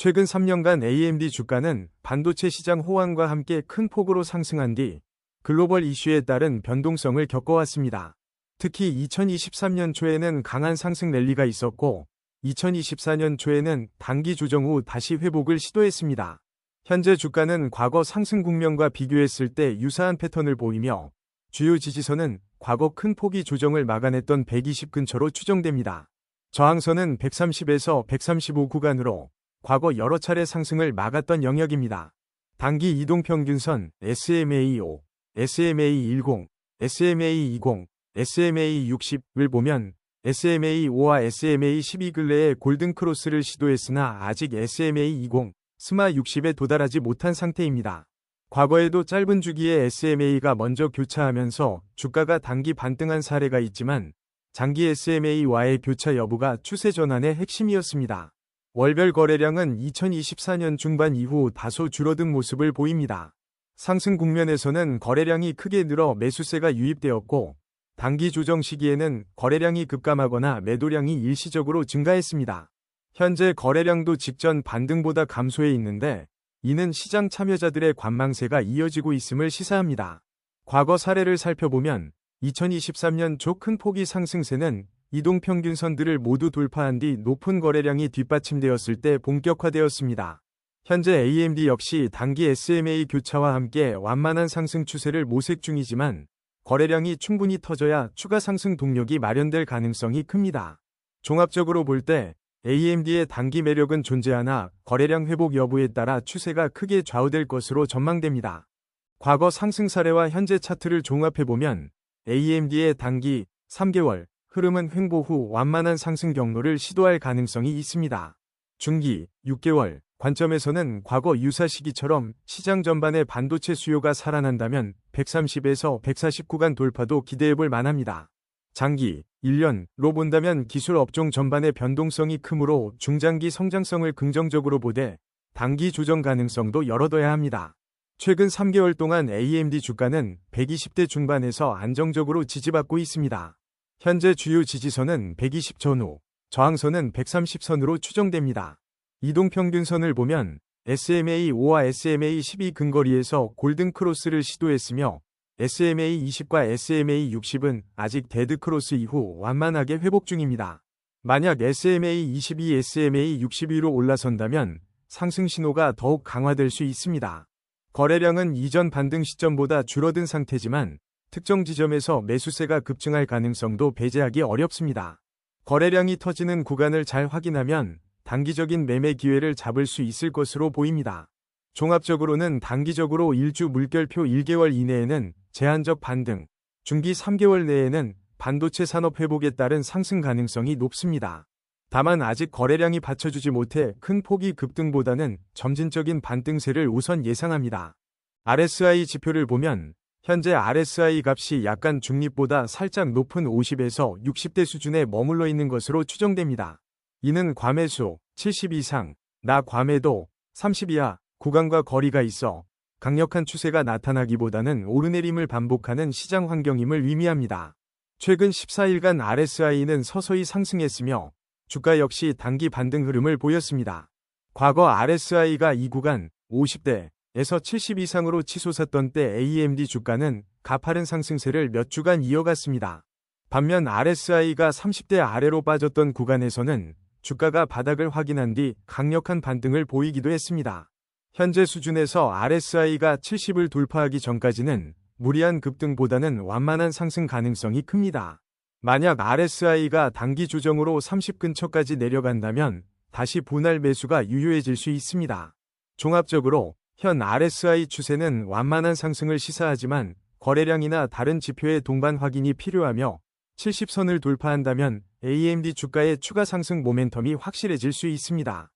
최근 3년간 AMD 주가는 반도체 시장 호황과 함께 큰 폭으로 상승한 뒤 글로벌 이슈에 따른 변동성을 겪어왔습니다. 특히 2023년 초에는 강한 상승 랠리가 있었고 2024년 초에는 단기 조정 후 다시 회복을 시도했습니다. 현재 주가는 과거 상승 국면과 비교했을 때 유사한 패턴을 보이며 주요 지지선은 과거 큰 폭의 조정을 막아냈던 120 근처로 추정됩니다. 저항선은 130에서 135 구간으로 과거 여러 차례 상승을 막았던 영역입니다. 단기 이동평균선 SMA5, SMA10, SMA20, SMA60을 보면 SMA5와 SMA12 근래에 골든크로스를 시도했으나 아직 SMA20, SMA60에 도달하지 못한 상태입니다. 과거에도 짧은 주기에 SMA가 먼저 교차하면서 주가가 단기 반등한 사례가 있지만 장기 SMA와의 교차 여부가 추세 전환의 핵심이었습니다. 월별 거래량은 2024년 중반 이후 다소 줄어든 모습을 보입니다. 상승 국면에서는 거래량이 크게 늘어 매수세가 유입되었고 단기 조정 시기에는 거래량이 급감하거나 매도량이 일시적으로 증가했습니다. 현재 거래량도 직전 반등보다 감소해 있는데 이는 시장 참여자들의 관망세가 이어지고 있음을 시사합니다. 과거 사례를 살펴보면 2023년 초 큰 폭의 상승세는 이동평균선들을 모두 돌파한 뒤 높은 거래량이 뒷받침되었을 때 본격화되었습니다. 현재 AMD 역시 단기 SMA 교차와 함께 완만한 상승 추세를 모색 중이지만 거래량이 충분히 터져야 추가 상승 동력이 마련될 가능성이 큽니다. 종합적으로 볼 때 AMD의 단기 매력은 존재하나 거래량 회복 여부에 따라 추세가 크게 좌우될 것으로 전망됩니다. 과거 상승 사례와 현재 차트를 종합해보면 AMD의 단기 3개월 흐름은 횡보 후 완만한 상승 경로를 시도할 가능성이 있습니다. 중기 6개월 관점에서는 과거 유사 시기처럼 시장 전반의 반도체 수요가 살아난다면 130에서 140 구간 돌파도 기대해볼 만합니다. 장기 1년로 본다면 기술 업종 전반의 변동성이 크므로 중장기 성장성을 긍정적으로 보되 단기 조정 가능성도 열어둬야 합니다. 최근 3개월 동안 AMD 주가는 120대 중반에서 안정적으로 지지받고 있습니다. 현재 주요 지지선은 120 전후, 저항선은 130선으로 추정됩니다. 이동평균선을 보면 SMA5와 SMA12 근거리에서 골든크로스를 시도했으며 SMA20과 SMA60은 아직 데드크로스 이후 완만하게 회복 중입니다. 만약 SMA22, SMA62로 올라선다면 상승 신호가 더욱 강화될 수 있습니다. 거래량은 이전 반등 시점보다 줄어든 상태지만 특정 지점에서 매수세가 급증할 가능성도 배제하기 어렵습니다. 거래량이 터지는 구간을 잘 확인하면 단기적인 매매 기회를 잡을 수 있을 것으로 보입니다. 종합적으로는 단기적으로 일주 물결표 1개월 이내에는 제한적 반등, 중기 3개월 내에는 반도체 산업 회복에 따른 상승 가능성이 높습니다. 다만 아직 거래량이 받쳐주지 못해 큰 폭의 급등보다는 점진적인 반등세를 우선 예상합니다. RSI 지표를 보면 현재 RSI 값이 약간 중립보다 살짝 높은 50에서 60대 수준에 머물러 있는 것으로 추정됩니다. 이는 과매수 70 이상, 과매도 30 이하 구간과 거리가 있어 강력한 추세가 나타나기보다는 오르내림을 반복하는 시장 환경임을 의미합니다. 최근 14일간 RSI는 서서히 상승했으며 주가 역시 단기 반등 흐름을 보였습니다. 과거 RSI가 이 구간 50대에서 70 이상으로 치솟았던 때 AMD 주가는 가파른 상승세를 몇 주간 이어갔습니다. 반면 RSI가 30대 아래로 빠졌던 구간에서는 주가가 바닥을 확인한 뒤 강력한 반등을 보이기도 했습니다. 현재 수준에서 RSI가 70을 돌파하기 전까지는 무리한 급등보다는 완만한 상승 가능성이 큽니다. 만약 RSI가 단기 조정으로 30 근처까지 내려간다면 다시 분할 매수가 유효해질 수 있습니다. 종합적으로 현 RSI 추세는 완만한 상승을 시사하지만 거래량이나 다른 지표의 동반 확인이 필요하며 70선을 돌파한다면 AMD 주가의 추가 상승 모멘텀이 확실해질 수 있습니다.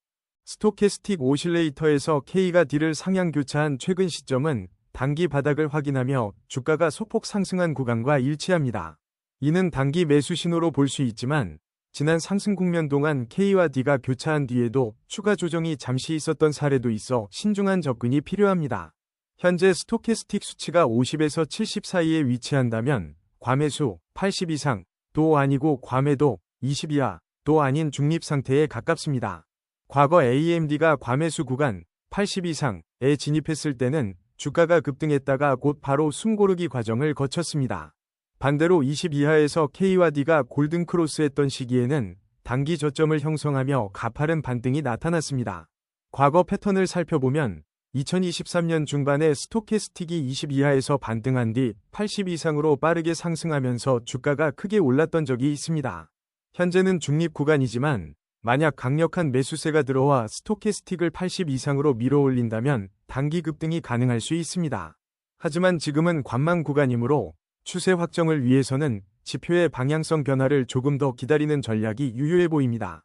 스토캐스틱 오실레이터에서 K가 D를 상향 교차한 최근 시점은 단기 바닥을 확인하며 주가가 소폭 상승한 구간과 일치합니다. 이는 단기 매수 신호로 볼 수 있지만 지난 상승 국면 동안 K와 D가 교차한 뒤에도 추가 조정이 잠시 있었던 사례도 있어 신중한 접근이 필요합니다. 현재 스토캐스틱 수치가 50에서 70 사이에 위치한다면 과매수 80 이상도 아니고 과매도 20 이하도 아닌 중립 상태에 가깝습니다. 과거 AMD가 과매수 구간 80 이상에 진입했을 때는 주가가 급등했다가 곧 바로 숨고르기 과정을 거쳤습니다. 반대로 20 이하에서 K와 D가 골든 크로스했던 시기에는 단기 저점을 형성하며 가파른 반등이 나타났습니다. 과거 패턴을 살펴보면 2023년 중반에 스토캐스틱이 20 이하에서 반등한 뒤 80 이상으로 빠르게 상승하면서 주가가 크게 올랐던 적이 있습니다. 현재는 중립 구간이지만 만약 강력한 매수세가 들어와 스토캐스틱을 80 이상으로 밀어올린다면 단기 급등이 가능할 수 있습니다. 하지만 지금은 관망 구간이므로 추세 확정을 위해서는 지표의 방향성 변화를 조금 더 기다리는 전략이 유효해 보입니다.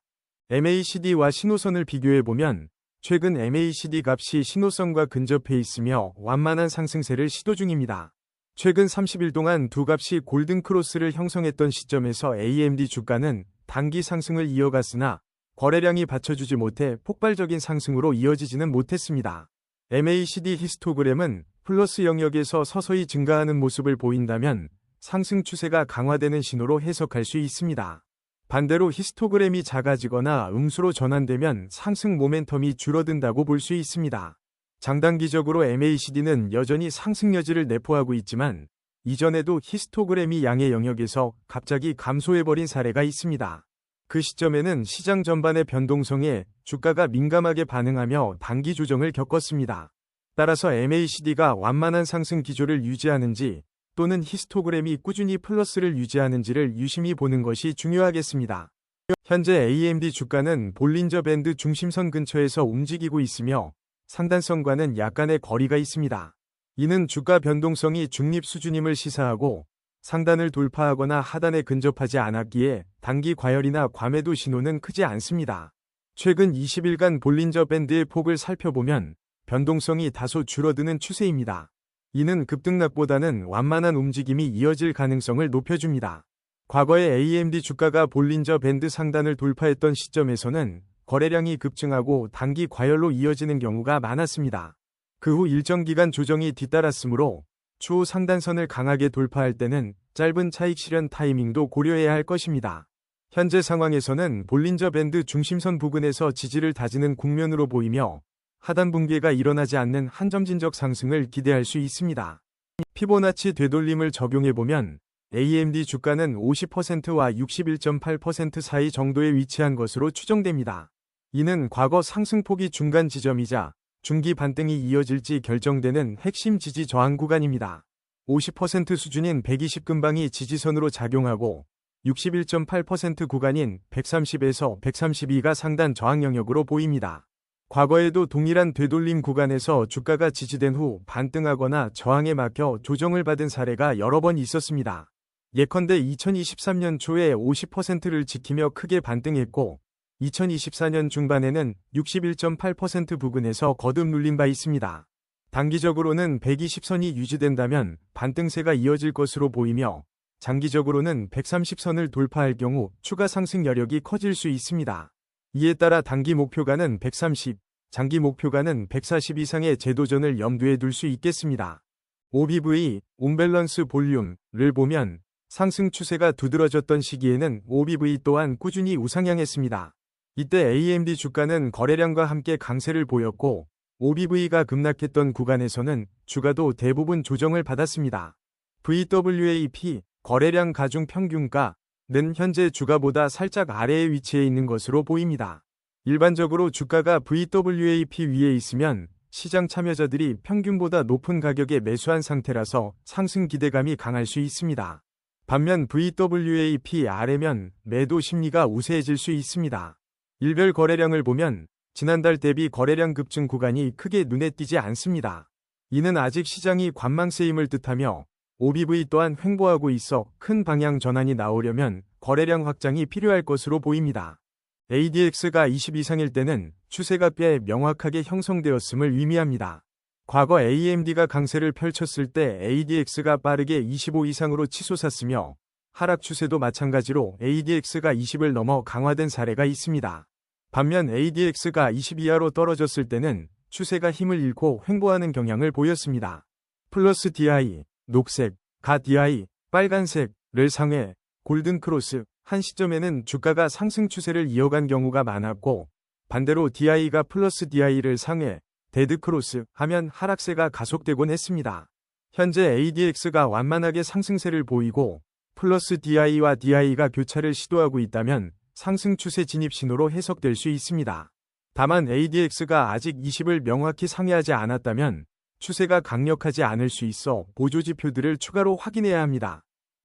MACD와 신호선을 비교해보면 최근 MACD 값이 신호선과 근접해 있으며 완만한 상승세를 시도 중입니다. 최근 30일 동안 두 값이 골든 크로스를 형성했던 시점에서 AMD 주가는 단기 상승을 이어갔으나 거래량이 받쳐주지 못해 폭발적인 상승으로 이어지지는 못했습니다. MACD 히스토그램은 플러스 영역에서 서서히 증가하는 모습을 보인다면 상승 추세가 강화되는 신호로 해석할 수 있습니다. 반대로 히스토그램이 작아지거나 음수로 전환되면 상승 모멘텀이 줄어든다고 볼 수 있습니다. 장단기적으로 MACD는 여전히 상승 여지를 내포하고 있지만 이전에도 히스토그램이 양의 영역에서 갑자기 감소해버린 사례가 있습니다. 그 시점에는 시장 전반의 변동성에 주가가 민감하게 반응하며 단기 조정을 겪었습니다. 따라서 MACD가 완만한 상승 기조를 유지하는지 또는 히스토그램이 꾸준히 플러스를 유지하는지를 유심히 보는 것이 중요하겠습니다. 현재 AMD 주가는 볼린저 밴드 중심선 근처에서 움직이고 있으며 상단선과는 약간의 거리가 있습니다. 이는 주가 변동성이 중립 수준임을 시사하고 상단을 돌파하거나 하단에 근접하지 않았기에 단기 과열이나 과매도 신호는 크지 않습니다. 최근 20일간 볼린저 밴드의 폭을 살펴보면 변동성이 다소 줄어드는 추세입니다. 이는 급등락보다는 완만한 움직임이 이어질 가능성을 높여줍니다. 과거에 AMD 주가가 볼린저 밴드 상단을 돌파했던 시점에서는 거래량이 급증하고 단기 과열로 이어지는 경우가 많았습니다. 그 후 일정 기간 조정이 뒤따랐으므로 추후 상단선을 강하게 돌파할 때는 짧은 차익 실현 타이밍도 고려해야 할 것입니다. 현재 상황에서는 볼린저 밴드 중심선 부근에서 지지를 다지는 국면으로 보이며 하단 붕괴가 일어나지 않는 한점진적 상승을 기대할 수 있습니다. 피보나치 되돌림을 적용해보면 AMD 주가는 50%와 61.8% 사이 정도에 위치한 것으로 추정됩니다. 이는 과거 상승폭이 중간 지점이자 중기 반등이 이어질지 결정되는 핵심 지지 저항 구간입니다. 50% 수준인 120근방이 지지선으로 작용하고 61.8% 구간인 130에서 132가 상단 저항 영역으로 보입니다. 과거에도 동일한 되돌림 구간에서 주가가 지지된 후 반등하거나 저항에 막혀 조정을 받은 사례가 여러 번 있었습니다. 예컨대 2023년 초에 50%를 지키며 크게 반등했고 2024년 중반에는 61.8% 부근에서 거듭 눌린 바 있습니다. 단기적으로는 120선이 유지된다면 반등세가 이어질 것으로 보이며 장기적으로는 130선을 돌파할 경우 추가 상승 여력이 커질 수 있습니다. 이에 따라 단기 목표가는 130, 장기 목표가는 140 이상의 재도전을 염두에 둘 수 있겠습니다. OBV, 온밸런스 볼륨을 보면 상승 추세가 두드러졌던 시기에는 OBV 또한 꾸준히 우상향했습니다. 이때 AMD 주가는 거래량과 함께 강세를 보였고 OBV가 급락했던 구간에서는 주가도 대부분 조정을 받았습니다. VWAP, 거래량 가중 평균가는 현재 주가보다 살짝 아래에 위치해 있는 것으로 보입니다. 일반적으로 주가가 VWAP 위에 있으면 시장 참여자들이 평균보다 높은 가격에 매수한 상태라서 상승 기대감이 강할 수 있습니다. 반면 VWAP 아래면 매도 심리가 우세해질 수 있습니다. 일별 거래량을 보면 지난달 대비 거래량 급증 구간이 크게 눈에 띄지 않습니다. 이는 아직 시장이 관망세임을 뜻하며 OBV 또한 횡보하고 있어 큰 방향 전환이 나오려면 거래량 확장이 필요할 것으로 보입니다. ADX가 20 이상일 때는 추세가 꽤 명확하게 형성되었음을 의미합니다. 과거 AMD가 강세를 펼쳤을 때 ADX가 빠르게 25 이상으로 치솟았으며 하락 추세도 마찬가지로 ADX가 20을 넘어 강화된 사례가 있습니다. 반면 ADX가 20 이하로 떨어졌을 때는 추세가 힘을 잃고 횡보하는 경향을 보였습니다. 플러스 DI, 녹색, 가 DI, 빨간색을 상회, 골든 크로스, 한 시점에는 주가가 상승 추세를 이어간 경우가 많았고 반대로 DI가 플러스 DI를 상회, 데드크로스 하면 하락세가 가속되곤 했습니다. 현재 ADX가 완만하게 상승세를 보이고 플러스 DI와 DI가 교차를 시도하고 있다면 상승 추세 진입 신호로 해석될 수 있습니다. 다만 ADX가 아직 20을 명확히 상회하지 않았다면 추세가 강력하지 않을 수 있어 보조지표들을 추가로 확인해야 합니다.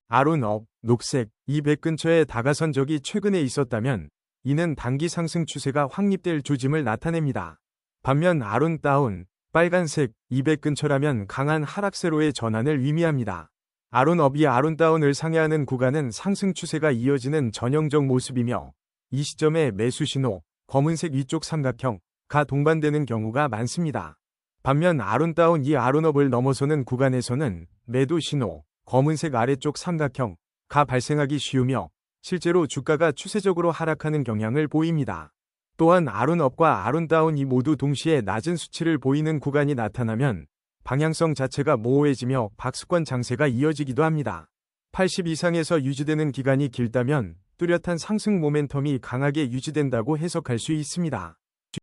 아론업, 녹색, 200 근처에 다가선 적이 최근에 있었다면 이는 단기 상승 추세가 확립될 조짐을 나타냅니다. 반면 아론다운, 빨간색, 200 근처라면 강한 하락세로의 전환을 의미합니다. 아론업이 아론다운을 상회하는 구간은 상승 추세가 이어지는 전형적 모습이며 이 시점에 매수 신호, 검은색 위쪽 삼각형가 동반되는 경우가 많습니다. 반면 아론다운 이 아론업을 넘어서는 구간에서는 매도 신호, 검은색 아래쪽 삼각형가 발생하기 쉬우며 실제로 주가가 추세적으로 하락하는 경향을 보입니다. 또한 아론업과 아론다운이 모두 동시에 낮은 수치를 보이는 구간이 나타나면 방향성 자체가 모호해지며 박스권 장세가 이어지기도 합니다. 80 이상에서 유지되는 기간이 길다면 뚜렷한 상승 모멘텀이 강하게 유지된다고 해석할 수 있습니다.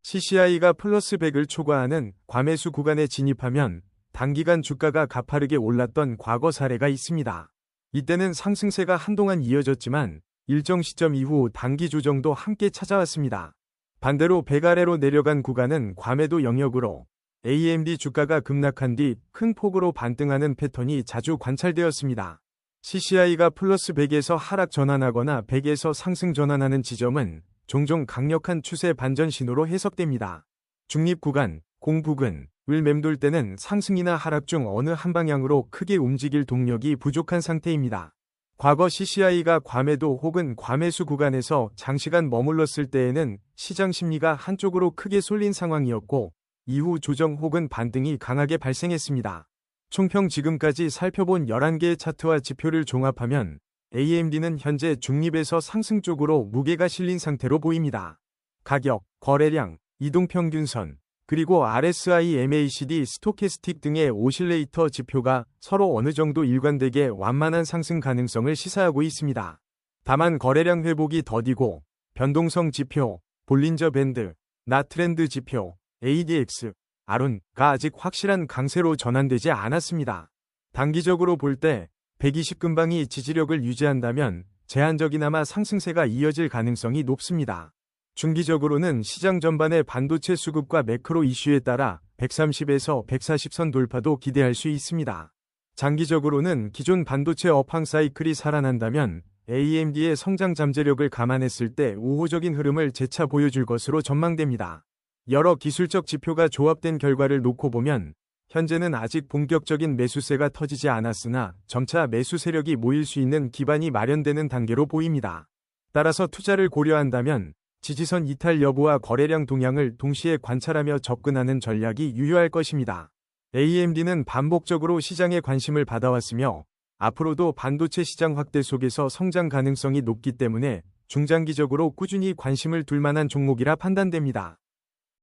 CCI가 플러스 100을 초과하는 과매수 구간에 진입하면 단기간 주가가 가파르게 올랐던 과거 사례가 있습니다. 이때는 상승세가 한동안 이어졌지만 일정 시점 이후 단기 조정도 함께 찾아왔습니다. 반대로 100 아래로 내려간 구간은 과매도 영역으로 AMD 주가가 급락한 뒤 큰 폭으로 반등하는 패턴이 자주 관찰되었습니다. CCI가 플러스 100에서 하락 전환하거나 100에서 상승 전환하는 지점은 종종 강력한 추세 반전 신호로 해석됩니다. 중립 구간, 공부근을 맴돌 때는 상승이나 하락 중 어느 한 방향으로 크게 움직일 동력이 부족한 상태입니다. 과거 CCI가 과매도 혹은 과매수 구간에서 장시간 머물렀을 때에는 시장 심리가 한쪽으로 크게 쏠린 상황이었고 이후 조정 혹은 반등이 강하게 발생했습니다. 총평 지금까지 살펴본 11개의 차트와 지표를 종합하면 AMD는 현재 중립에서 상승 쪽으로 무게가 실린 상태로 보입니다. 가격, 거래량, 이동평균선, 그리고 RSI, MACD, 스토캐스틱 등의 오실레이터 지표가 서로 어느 정도 일관되게 완만한 상승 가능성을 시사하고 있습니다. 다만 거래량 회복이 더디고 변동성 지표, 볼린저 밴드, 나트렌드 지표, ADX, 아론가 아직 확실한 강세로 전환되지 않았습니다. 단기적으로 볼 때 120 근방이 지지력을 유지한다면 제한적이나마 상승세가 이어질 가능성이 높습니다. 중기적으로는 시장 전반의 반도체 수급과 매크로 이슈에 따라 130에서 140선 돌파도 기대할 수 있습니다. 장기적으로는 기존 반도체 업황 사이클이 살아난다면 AMD의 성장 잠재력을 감안했을 때 우호적인 흐름을 재차 보여줄 것으로 전망됩니다. 여러 기술적 지표가 조합된 결과를 놓고 보면 현재는 아직 본격적인 매수세가 터지지 않았으나 점차 매수 세력이 모일 수 있는 기반이 마련되는 단계로 보입니다. 따라서 투자를 고려한다면 지지선 이탈 여부와 거래량 동향을 동시에 관찰하며 접근하는 전략이 유효할 것입니다. AMD는 반복적으로 시장의 관심을 받아왔으며 앞으로도 반도체 시장 확대 속에서 성장 가능성이 높기 때문에 중장기적으로 꾸준히 관심을 둘 만한 종목이라 판단됩니다.